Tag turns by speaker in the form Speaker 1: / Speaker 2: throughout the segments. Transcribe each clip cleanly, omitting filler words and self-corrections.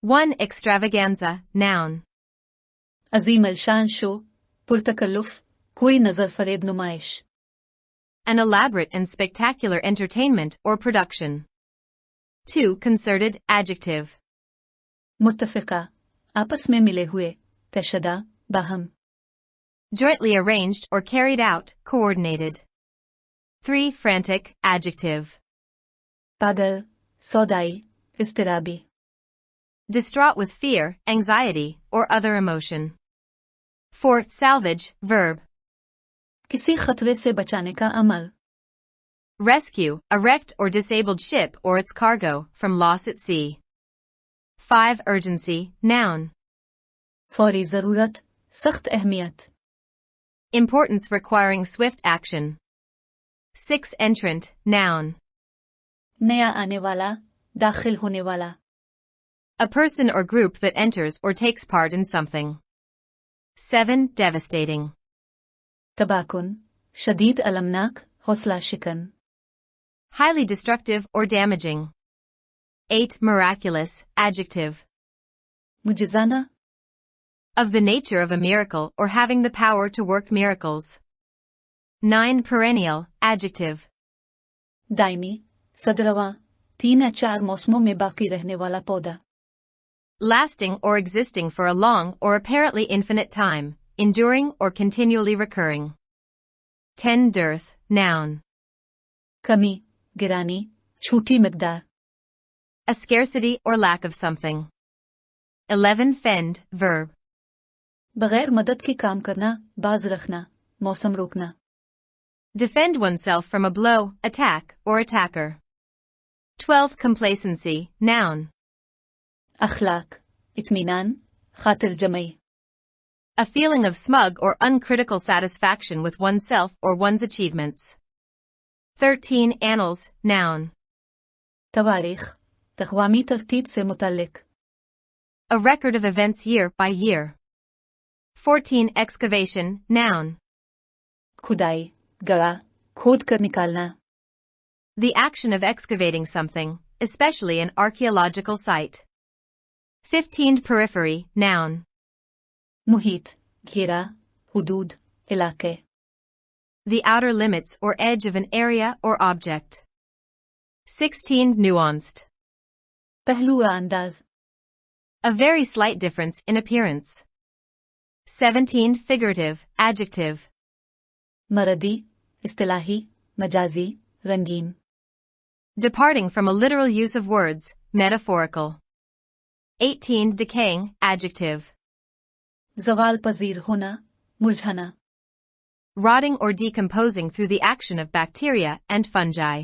Speaker 1: 1. Extravaganza, noun.
Speaker 2: अजीम अलशान show, पुरतकल्लुफ, कोई नजर फरेब नुमाइश.
Speaker 1: An elaborate and spectacular entertainment or production. 2. Concerted, adjective.
Speaker 2: मुत्तफ़िका, आपस में मिले हुए, तशदा, बाहम.
Speaker 1: Jointly arranged or carried out, coordinated. 3. Frantic, adjective.
Speaker 2: पागल, सौदाई, इस्तिराबी.
Speaker 1: Distraught with fear, anxiety, or other emotion. 4. Salvage, verb.
Speaker 2: किसी खतरे से बचाने का अमल.
Speaker 1: Rescue, a wrecked or disabled ship or its cargo, from loss at sea. 5. Urgency, noun.
Speaker 2: फौरी ज़रूरत, सख्त अहमियत.
Speaker 1: Importance requiring swift action. 6. Entrant, noun.
Speaker 2: नया आने वाला, दाखिल होने वाला.
Speaker 1: A person or group that enters or takes part in something. 7. Devastating.
Speaker 2: तबाकुन, शदीद अलमनाक, हौसला शिकन.
Speaker 1: Highly destructive or damaging. 8. Miraculous, adjective.
Speaker 2: मुजिज़ाना,
Speaker 1: Of the nature of a miracle or having the power to work miracles. 9. Perennial, adjective.
Speaker 2: Daimi, सदरवा, 3 या 4 मौसमों में बाकी रहने वाला पौधा.
Speaker 1: Lasting or existing for a long or apparently infinite time, enduring or continually recurring. 10. Dearth, noun.
Speaker 2: कमी, गिरानी, छूटी मिक़दार.
Speaker 1: A scarcity or lack of something. 11. Fend, verb.
Speaker 2: बगैर मदद के काम करना, बाज रखना, मौसम रोकना.
Speaker 1: Defend oneself from a blow, attack, or attacker. 12. Complacency, noun.
Speaker 2: अखलाक, इत्मीनान, खातिर जमई.
Speaker 1: A feeling of smug or uncritical satisfaction with oneself or one's achievements. 13. Annals, noun.
Speaker 2: तवारीख, तख्वामी तरतीब से मुताल्लिक.
Speaker 1: A record of events year by year. 14. Excavation, noun.
Speaker 2: खुदाई, गड़ा, खोद कर निकालना.
Speaker 1: The action of excavating something, especially an archaeological site. 15. Periphery, noun.
Speaker 2: Muhit, घेरा, हुदूद, इलाके.
Speaker 1: The outer limits or edge of an area or object. 16. Nuanced.
Speaker 2: पहलू अंदाज.
Speaker 1: A very slight difference in appearance. 17. Figurative, adjective.
Speaker 2: मरदी, इस्तिलाही, मजाजी, रंगीन.
Speaker 1: Departing from a literal use of words, metaphorical. 18. Decaying, adjective.
Speaker 2: ज़वाल पजीर होना, मुरझाना.
Speaker 1: Rotting or decomposing through the action of bacteria and fungi.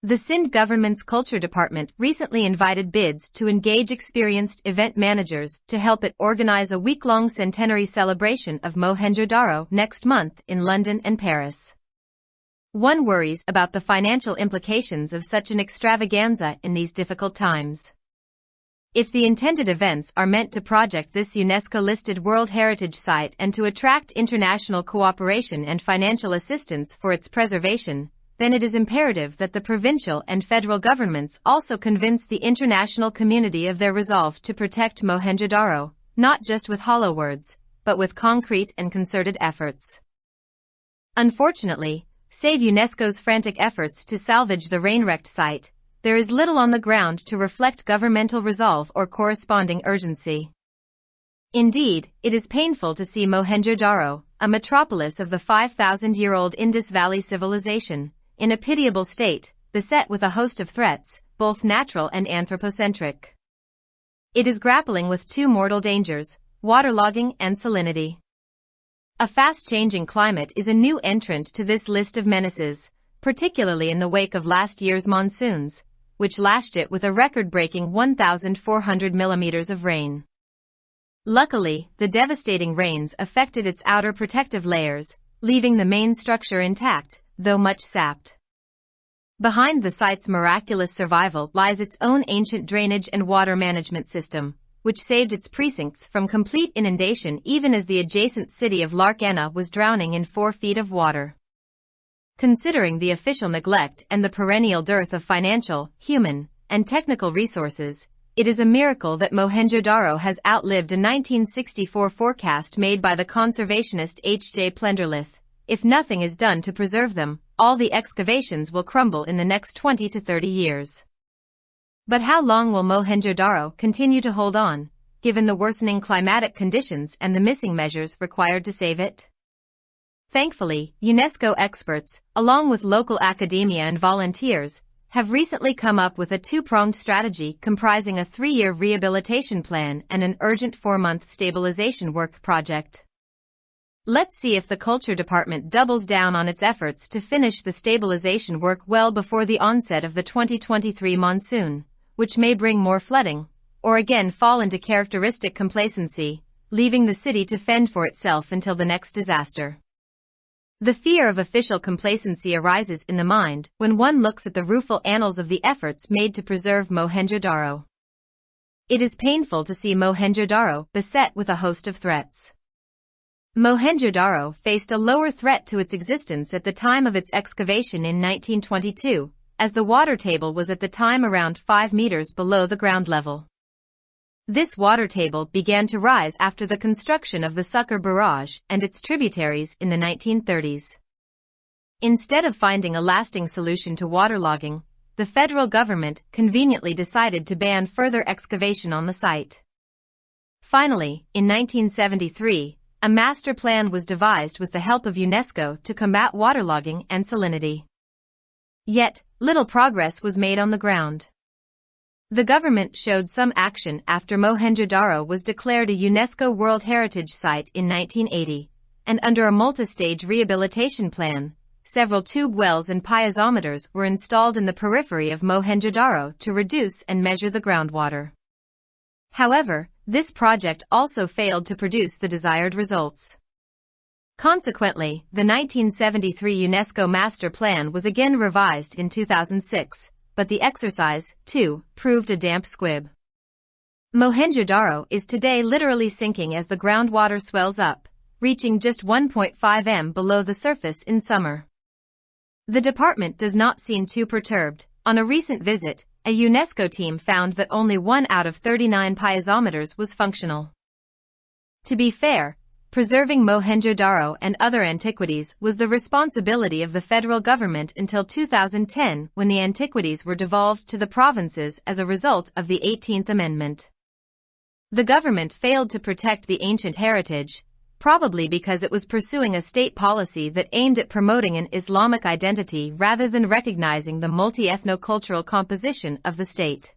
Speaker 1: The Sindh government's culture department recently invited bids to engage experienced event managers to help it organize a week-long centenary celebration of Mohenjo-Daro next month in London and Paris. One worries about the financial implications of such an extravaganza in these difficult times. If the intended events are meant to project this UNESCO-listed World Heritage Site and to attract international cooperation and financial assistance for its preservation, then it is imperative that the provincial and federal governments also convince the international community of their resolve to protect Mohenjo-Daro, not just with hollow words, but with concrete and concerted efforts. Unfortunately, save UNESCO's frantic efforts to salvage the rain-wrecked site, there is little on the ground to reflect governmental resolve or corresponding urgency. Indeed, it is painful to see Mohenjo-Daro, a metropolis of the 5,000-year-old Indus Valley civilization, in a pitiable state, beset with a host of threats, both natural and anthropocentric. It is grappling with two mortal dangers, waterlogging and salinity. A fast-changing climate is a new entrant to this list of menaces, particularly in the wake of last year's monsoons, which lashed it with a record-breaking 1,400 millimeters of rain. Luckily, the devastating rains affected its outer protective layers, leaving the main structure intact, though much sapped. Behind the site's miraculous survival lies its own ancient drainage and water management system, which saved its precincts from complete inundation even as the adjacent city of Larkana was drowning in 4 feet of water. Considering the official neglect and the perennial dearth of financial, human, and technical resources, it is a miracle that Mohenjo-Daro has outlived a 1964 forecast made by the conservationist H. J. Plenderlith. If nothing is done to preserve them, all the excavations will crumble in the next 20 to 30 years. But how long will Mohenjo-Daro continue to hold on, given the worsening climatic conditions and the missing measures required to save it? Thankfully, UNESCO experts, along with local academia and volunteers, have recently come up with a 2-pronged strategy comprising a 3-year rehabilitation plan and an urgent 4-month stabilization work project. Let's see if the Culture Department doubles down on its efforts to finish the stabilization work well before the onset of the 2023 monsoon, which may bring more flooding, or again fall into characteristic complacency, leaving the city to fend for itself until the next disaster. The fear of official complacency arises in the mind when one looks at the rueful annals of the efforts made to preserve Mohenjo-Daro. It is painful to see Mohenjo-Daro beset with a host of threats. Mohenjo-Daro faced a lower threat to its existence at the time of its excavation in 1922, as the water table was at the time around 5 meters below the ground level. This water table began to rise after the construction of the Sucker Barrage and its tributaries in the 1930s. Instead of finding a lasting solution to waterlogging, the federal government conveniently decided to ban further excavation on the site. Finally, in 1973, a master plan was devised with the help of UNESCO to combat waterlogging and salinity. Yet, little progress was made on the ground. The government showed some action after Mohenjo-Daro was declared a UNESCO World Heritage Site in 1980, and under a multi-stage rehabilitation plan, several tube wells and piezometers were installed in the periphery of Mohenjo-Daro to reduce and measure the groundwater. However, this project also failed to produce the desired results. Consequently, the 1973 UNESCO Master Plan was again revised in 2006, but the exercise, too, proved a damp squib. Mohenjo-Daro is today literally sinking as the groundwater swells up, reaching just 1.5 m below the surface in summer. The department does not seem too perturbed. On a recent visit, a UNESCO team found that only 1 out of 39 piezometers was functional. To be fair, preserving Mohenjo-Daro and other antiquities was the responsibility of the federal government until 2010, when the antiquities were devolved to the provinces as a result of the 18th Amendment. The government failed to protect the ancient heritage, probably because it was pursuing a state policy that aimed at promoting an Islamic identity rather than recognizing the multi-ethno-cultural composition of the state.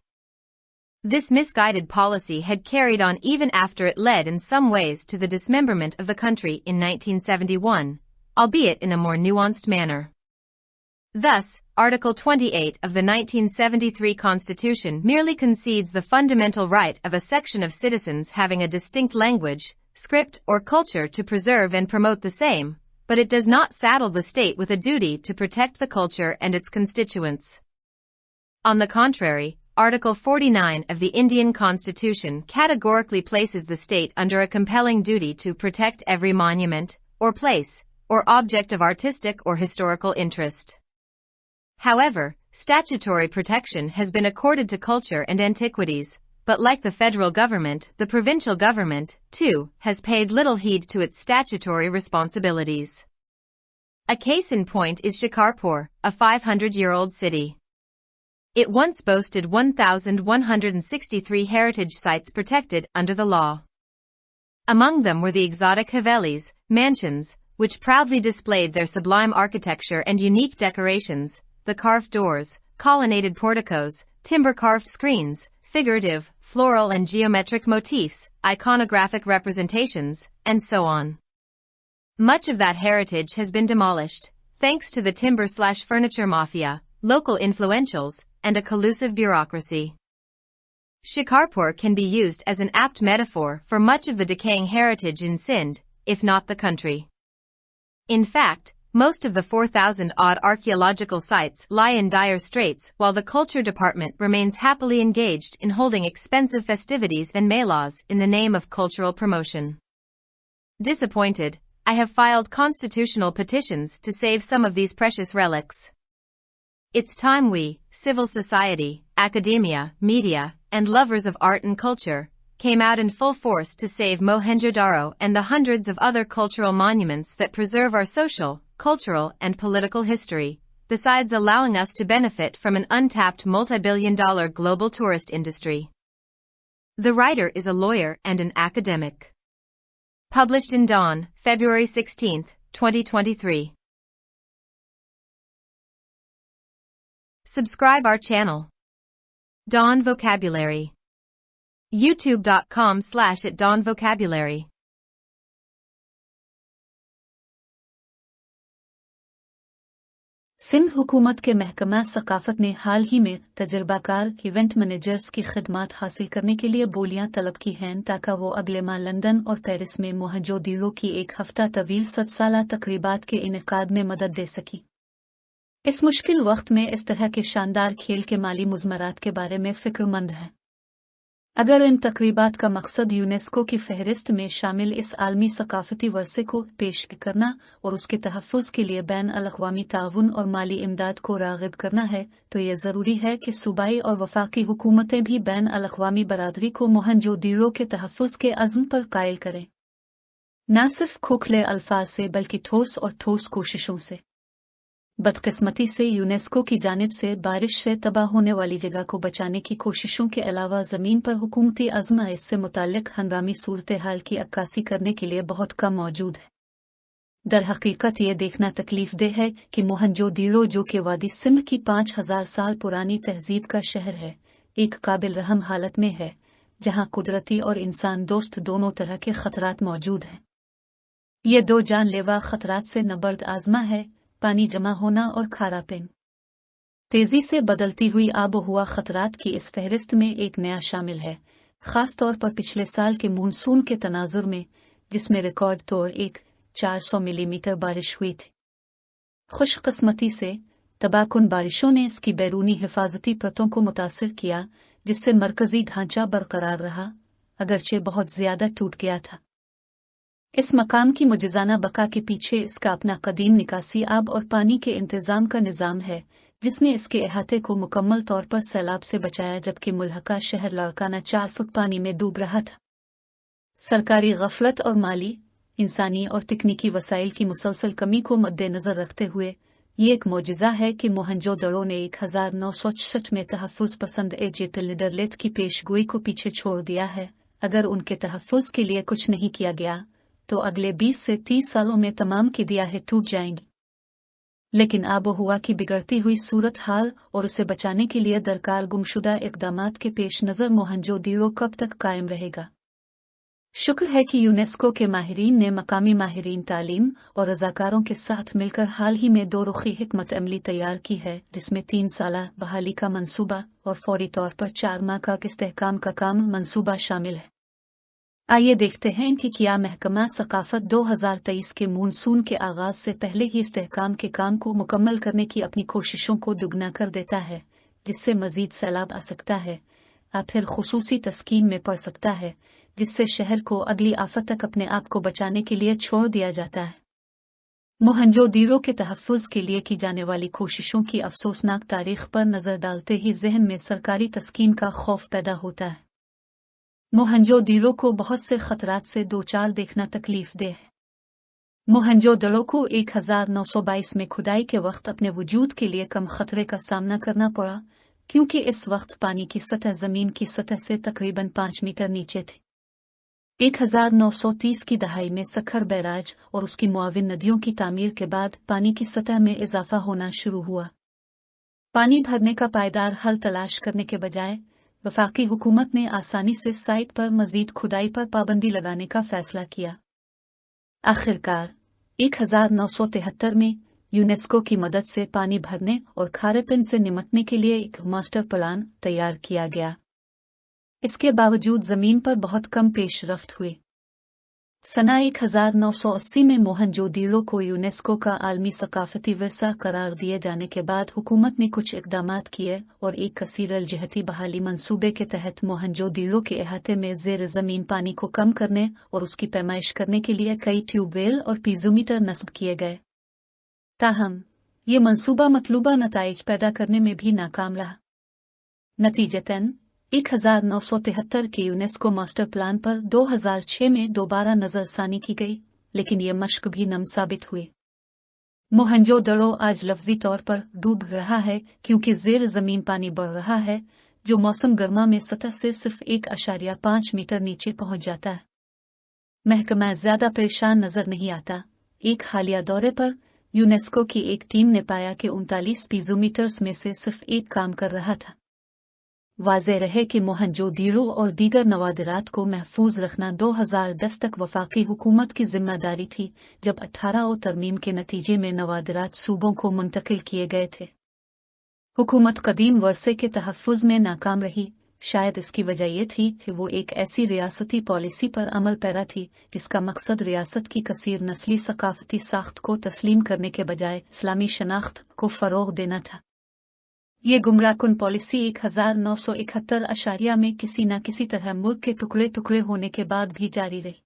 Speaker 1: This misguided policy had carried on even after it led in some ways to the dismemberment of the country in 1971, albeit in a more nuanced manner. Thus, Article 28 of the 1973 Constitution merely concedes the fundamental right of a section of citizens having a distinct language, script, or culture to preserve and promote the same, but it does not saddle the state with a duty to protect the culture and its constituents. On the contrary, Article 49 of the Indian Constitution categorically places the state under a compelling duty to protect every monument, or place, or object of artistic or historical interest. However, statutory protection has been accorded to culture and antiquities, but like the federal government, the provincial government, too, has paid little heed to its statutory responsibilities. A case in point is Shikarpur, a 500-year-old city. It once boasted 1,163 heritage sites protected under the law. Among them were the exotic havelis, mansions, which proudly displayed their sublime architecture and unique decorations, the carved doors, colonnaded porticos, timber-carved screens, figurative, floral and geometric motifs, iconographic representations, and so on. Much of that heritage has been demolished, thanks to the timber/furniture mafia, local influentials, and a collusive bureaucracy. Shikarpur can be used as an apt metaphor for much of the decaying heritage in Sindh, if not the country. In fact, Most of the 4,000-odd archaeological sites lie in dire straits, while the Culture Department remains happily engaged in holding expensive festivities and melas in the name of cultural promotion. Disappointed, I have filed constitutional petitions to save some of these precious relics. It's time we, civil society, academia, media, and lovers of art and culture, came out in full force to save Mohenjo-Daro and the hundreds of other cultural monuments that preserve our social, cultural, and political history, besides allowing us to benefit from an untapped multi-billion-dollar global tourist industry. The writer is a lawyer and an academic. Published in Dawn, February 16, 2023. Subscribe our channel. Dawn Vocabulary. youtube.com/@dawnvocabulary.
Speaker 2: Sindh हुकूमत के महकमा सकाफत ने हाल ही में तजर्बाकार event managers की खिदमात हासिल करने के लिए बोलियां तलब की हैं ताकि वो अगले माह लंदन और पेरिस में मोहनजोदारो की एक हफ्ता तवील 7 साला तकरीबात के इनेकाद में मदद दे सकी। इस मुश्किल वक्त में इस तरह के शानदार खेल के माली मुज़मरात के बारे में फ़िक्रमंद है। अगर इन तकरीबात का मकसद यूनेस्को की फहरिस्त में शामिल इस आलमी सकाफती वरसे को पेश करना और उसके तहफ़्फ़ुज़ के लिए बैन अल-अक़वामी ताउन और माली इमदाद को राग़िब करना है, तो ये ज़रूरी है कि सूबाई और वफ़ाक़ी हुकूमतें भी बैन अल-अक़वामी बरादरी को मोहनजोदारो के तहफ़्फ़ुज़ के अज़्म पर कायल करें, न सिर्फ खोखले अल्फाज से बल्कि ठोस और ठोस कोशिशों से। बदकिस्मती से यूनेस्को की जानिब से बारिश से तबाह होने वाली जगह को बचाने की कोशिशों के अलावा ज़मीन पर हुकूमती अज़्म इससे मुताल्लिक़ हंगामी सूरत हाल की अक्कासी करने के लिए बहुत कम मौजूद है। दर हकीकत ये देखना तकलीफ़देह है कि मोहनजोदारो, जो कि वादी सिंध की 5000 साल पुरानी तहज़ीब का शहर है, एक काबिल रहम हालत में है, जहाँ कुदरती और इंसान दोस्त दोनों तरह के ख़तरात मौजूद हैं। ये दो जानलेवा ख़तरात से नबर्द आज़मा है: पानी जमा होना और खारापन। तेजी से बदलती हुई आबोहवा खतरात की इस फहरिस्त में एक नया शामिल है, खास तौर पर पिछले साल के मानसून के तनाजुर में, जिसमें रिकॉर्ड तौर 400 मिलीमीटर बारिश हुई थी। खुशकिस्मती से तबाहकुन बारिशों ने इसकी बैरूनी हिफाजती परतों को मुतासिर किया, जिससे मरकजी ढांचा बरकरार रहा, अगरचे बहुत ज्यादा टूट गया था। इस मकाम की मुजिज़ाना बका के पीछे इसका अपना कदीम निकासी आब और पानी के इंतज़ाम का निज़ाम है, जिसने इसके अहाते को मुकम्मल तौर पर सैलाब से बचाया, जबकि मुल्हका शहर लाड़काना 4 फुट पानी में डूब रहा था। सरकारी गफलत और माली, इंसानी और तकनीकी वसाइल की मुसलसल कमी को मद्देनज़र रखते हुए ये एक मौजिज़ा है कि मोहनजोदारो ने 1966 में तहफ़्फ़ुज़ पसंद एडजक्टिव की पेशगोई को पीछे छोड़ दिया है। अगर उनके तहफ़्फ़ुज़ के लिए कुछ नहीं किया गया तो अगले 20 से 30 सालों में तमाम की दियाहें टूट जाएंगी। लेकिन आबोहवा की बिगड़ती हुई सूरत हाल और उसे बचाने के लिए दरकार गुमशुदा इक़दामात के पेश नज़र मोहनजोदारो कब तक कायम रहेगा? शुक्र है कि यूनेस्को के माहिरीन ने मकामी माहिरीन तालीम और रज़ाकारों के साथ मिलकर हाल ही में 2 रुखी हिकमत अमली तैयार की है, जिसमें 3 साला बहाली का मंसूबा और फौरी तौर पर 4 माह का इस्तेहकाम का काम मंसूबा शामिल है। आइए देखते हैं कि क्या महकमा सकाफत 2023 के मानसून के आगाज से पहले ही इस्तेहकाम के काम को मुकम्मल करने की अपनी कोशिशों को दुगना कर देता है, जिससे मजीद सैलाब आ सकता है, या फिर खुसूसी तस्कीन में पड़ सकता है, जिससे शहर को अगली आफत तक अपने आप को बचाने के लिए छोड़ दिया जाता है। मोहनजोदारो के तहफ़्फ़ुज़ के लिए की जाने वाली कोशिशों की अफसोसनाक तारीख पर नज़र डालते ही जहन में सरकारी तस्कीन का खौफ पैदा होता है। मोहनजोदारो को बहुत से खतरात से दो चार देखना तकलीफ़देह है। मोहनजोदारो को 1922 में खुदाई के वक्त अपने वजूद के लिए कम खतरे का सामना करना पड़ा, क्योंकि इस वक्त पानी की सतह ज़मीन की सतह से तकरीबन 5 मीटर नीचे थी। 1930 की दहाई में सखर बैराज और उसकी मुआविन नदियों की तामीर के बाद पानी की सतह में इजाफा होना शुरू हुआ। पानी भरने का पायदार हल तलाश करने के बजाय वफाकी हुकूमत ने आसानी से साइट पर मजीद खुदाई पर पाबंदी लगाने का फैसला किया। आखिरकार 1973 में यूनेस्को की मदद से पानी भरने और खारेपन से निमटने के लिए एक मास्टर प्लान तैयार किया गया। इसके बावजूद जमीन पर बहुत कम पेशरफ्त हुई। सना 1980 में मोहनजोदड़ो को यूनेस्को का आलमी सकाफती विरसा करार दिए जाने के बाद हुकूमत ने कुछ इकदामात किए और एक कसीर अलजहती बहाली मंसूबे के तहत मोहनजोदड़ो के अहाते में ज़ेर ज़मीन पानी को कम करने और उसकी पैमाइश करने के लिए कई ट्यूबवेल और पीज़ोमीटर नस्ब किए गए। ताहम ये मंसूबा मतलूबा नताइज पैदा करने में भी नाकाम रहा। नतीजतन 1973 के यूनेस्को मास्टर प्लान पर 2006 में दोबारा नजरसानी की गई, लेकिन ये मश्क भी नम साबित हुए। मोहनजोदड़ो आज लफ्जी तौर पर डूब रहा है क्योंकि ज़ेर ज़मीन पानी बढ़ रहा है, जो मौसम गर्मा में सतह से सिर्फ 1.5 मीटर नीचे पहुंच जाता है। महकमा ज्यादा परेशान नजर नहीं आता। एक हालिया दौरे पर यूनेस्को की एक टीम ने पाया कि 39 पीज़ोमीटर्स में से सिर्फ एक काम कर रहा था। वाज़ेह रहे कि मोहनजोदड़ो और दीगर नवादिरात को महफूज रखना 2010 तक वफाकी हुकूमत की जिम्मेदारी थी, जब 18 तरमीम के नतीजे में नवादिरात सूबों को मुंतकिल किए गए थे। हुकूमत कदीम वर्से के तहफ़्फ़ुज़ में नाकाम रही। शायद इसकी वजह यह थी कि वो एक ऐसी रियासती पॉलिसी पर अमल पैरा थी जिसका मकसद रियासत की कसीर नस्ली सकाफती साख्त को तस्लीम करने के बजाय इस्लामी शनाख्त को फ़रोग़ देना था। ये गुमराहकुन पॉलिसी 1971 अशारिया में किसी न किसी तरह मुल्क के टुकड़े टुकड़े होने के बाद भी जारी रही।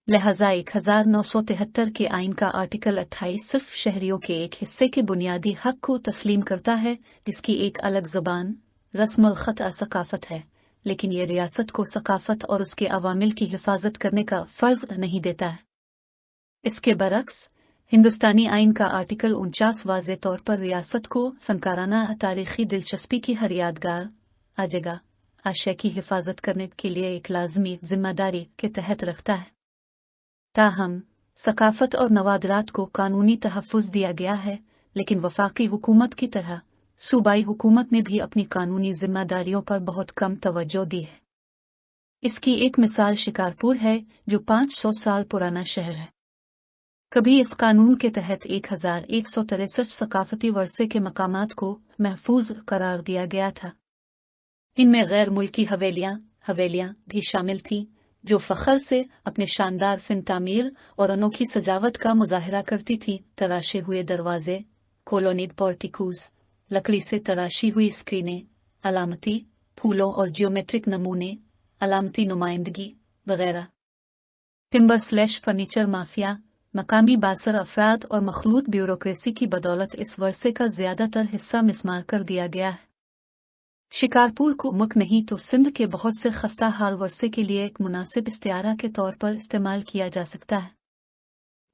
Speaker 2: लिहाजा 1973 के आइन का आर्टिकल 28 सिर्फ शहरियों के एक हिस्से के बुनियादी हक को तस्लीम करता है, जिसकी एक अलग ज़बान रस्मुल ख़त सकाफ़त है, लेकिन ये रियासत को सकाफ़त और उसके अवामिल की हिफाजत करने का फ़र्ज़ नहीं देता है। इसके बरक्स हिंदुस्तानी आइन का आर्टिकल 49 वाज़े तौर पर रियासत को फनकाराना तारीखी दिलचस्पी की हर यादगार आजगा आशय की हिफाजत करने के लिए एक लाजमी जिम्मेदारी के तहत रखता है। ताहम सकाफत और नवादरात को कानूनी तहफ़्फ़ुज़ दिया गया है, लेकिन वफाकी हुकूमत की तरह सूबाई हुकूमत ने भी अपनी कानूनी जिम्मेदारियों पर बहुत कम तवज्जो दी है। इसकी एक मिसाल शिकारपुर है, जो 500 साल पुराना शहर है। कभी इस कानून के तहत 1163 सकाफती वर्से के मकामात को महफूज करार दिया गया था। इनमें गैर मुल्की हवेलियां भी शामिल थीं, जो फ़ख्र से अपने शानदार फिन तामीर और अनोखी सजावट का मुजाहरा करती थीं। तराशे हुए दरवाजे, कोलोनीड पोर्टिकोज़, लकड़ी से तराशी हुई स्क्रीनें, अलामती फूलों और जियोमेट्रिक नमूने, अलामती नुमाइंदगी वगैरह। टिम्बर / फर्नीचर माफिया, मकामी बासर अफराद और मखलूत ब्यूरोक्रेसी की बदौलत इस वर्से का ज़्यादातर हिस्सा मिसमार कर दिया गया है। शिकारपुर को मुक नहीं तो सिंध के बहुत से खस्ता हाल वर्से के लिए एक मुनासिब इस्तिआरा के तौर पर इस्तेमाल किया जा सकता है।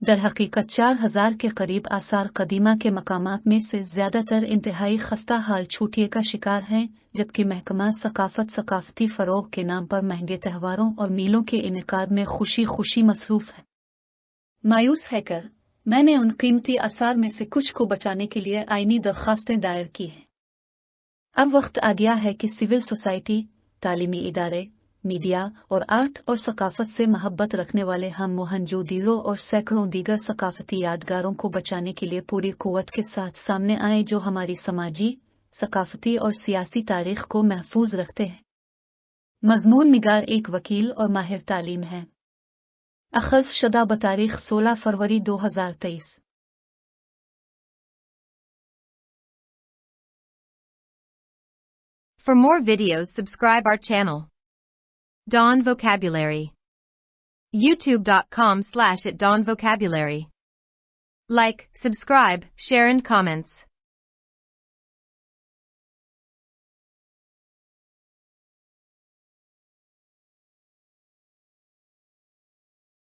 Speaker 2: दरहकीकत 4000 के करीब आसार कदीमा के मकामात में से ज़्यादातर इंतहाई खस्ता हाल छूटिए का शिकार हैं, जबकि महकमा सकाफती फ़रोग़ के नाम पर महंगे त्योहारों और मीलों के इनेकाद में खुशी खुशी मसरूफ़ है। मायूस है कर मैंने उन कीमती आसार में से कुछ को बचाने के लिए आईनी दरख्वास्तें दायर की हैं। अब वक्त आ गया है कि सिविल सोसाइटी, तालीमी इदारे, मीडिया और आर्ट और सकाफत से मोहब्बत रखने वाले हम मोहनजोदड़ो और सैकड़ों दीगर सकाफती यादगारों को बचाने के लिए पूरी कुव्वत के साथ सामने आए, जो हमारी समाजी, सकाफती और सियासी तारीख को महफूज रखते हैं। मज़मून निगार एक वकील और माहिर तालीम है। अखज़ शुदा बतारीख 16 फरवरी 2023।
Speaker 1: For more videos, subscribe our channel. Dawn Vocabulary. YouTube.com/@dawnvocabulary. Like, subscribe, share and comments.